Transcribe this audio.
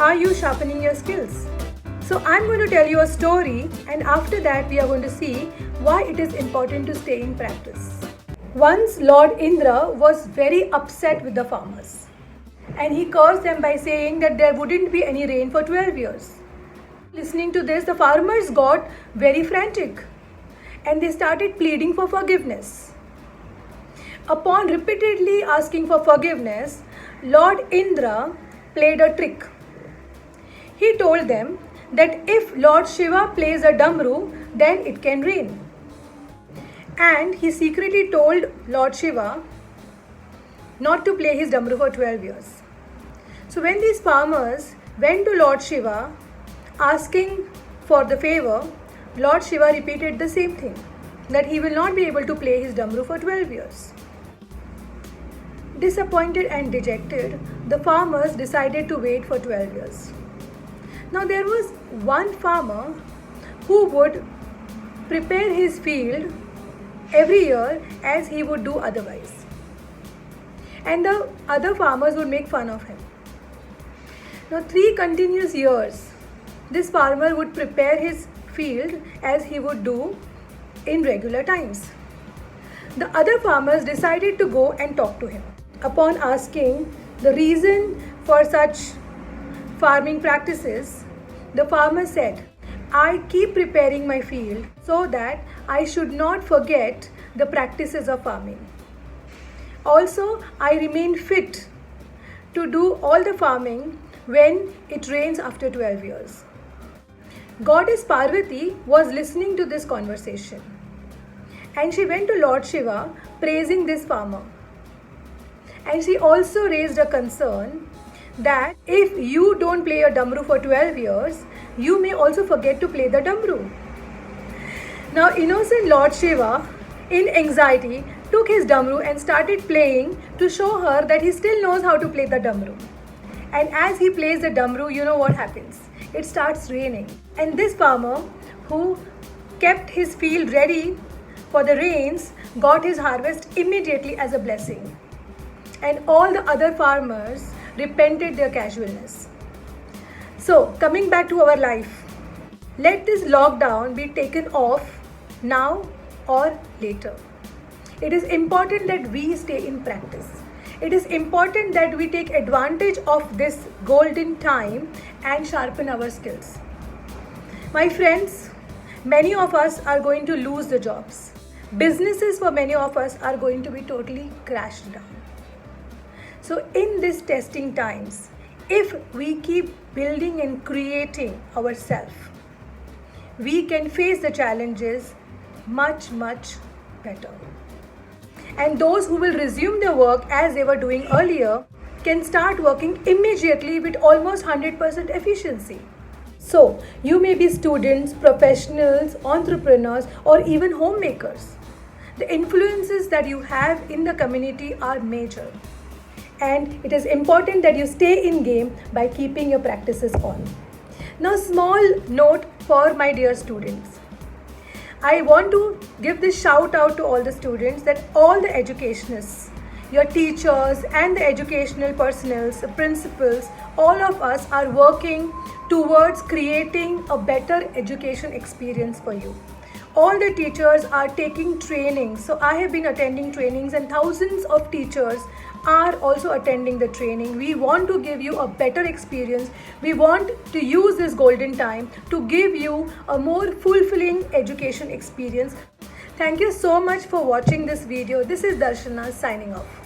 Are you sharpening your skills? So I'm going to tell you a story, and after that we are going to see why it is important to stay in practice. Once Lord Indra was very upset with the farmers, and he cursed them by saying that there wouldn't be any rain for 12 years. Listening to this, the farmers got very frantic and they started pleading for forgiveness. Upon repeatedly asking for forgiveness, Lord Indra played a trick. He told them that if Lord Shiva plays a damru, then it can rain. And he secretly told Lord Shiva not to play his damru for 12 years. So when these farmers went to Lord Shiva asking for the favor, Lord Shiva repeated the same thing, that he will not be able to play his damru for 12 years. Disappointed and dejected, the farmers decided to wait for 12 years. Now there was one farmer who would prepare his field every year as he would do otherwise. And the other farmers would make fun of him. Now 3 continuous years, this farmer would prepare his field as he would do in regular times. The other farmers decided to go and talk to him. Upon asking the reason for such farming practices, the farmer said, I keep preparing my field so that I should not forget the practices of farming. Also, I remain fit to do all the farming when it rains after 12 years. Goddess Parvati was listening to this conversation, and she went to Lord Shiva praising this farmer. And she also raised a concern that if you don't play a damru for 12 years, you may also forget to play the damru. Now innocent Lord Shiva, in anxiety, took his damru and started playing to show her that he still knows how to play the damru. And as he plays the damru, you know what happens? It starts raining. And this farmer, who kept his field ready for the rains, got his harvest immediately as a blessing. And all the other farmers repented their casualness. So, coming back to our life, let this lockdown be taken off now or later. It is important that we stay in practice. It is important that we take advantage of this golden time and sharpen our skills. My friends, many of us are going to lose the jobs. Businesses for many of us are going to be totally crashed down. So in these testing times, if we keep building and creating ourselves, we can face the challenges much better. And those who will resume their work as they were doing earlier can start working immediately with almost 100% efficiency. So, you may be students, professionals, entrepreneurs, or even homemakers. The influences that you have in the community are major. And it is important that you stay in game by keeping your practices on. Now, small note for my dear students. I want to give this shout out to all the students that all the educationists, your teachers and the educational personnel, the principals, all of us are working towards creating a better education experience for you. All the teachers are taking training. So I have been attending trainings and thousands of teachers are also attending the training. We want to give you a better experience. We want to use this golden time to give you a more fulfilling education experience. Thank you so much for watching this video. This is Darshana signing off.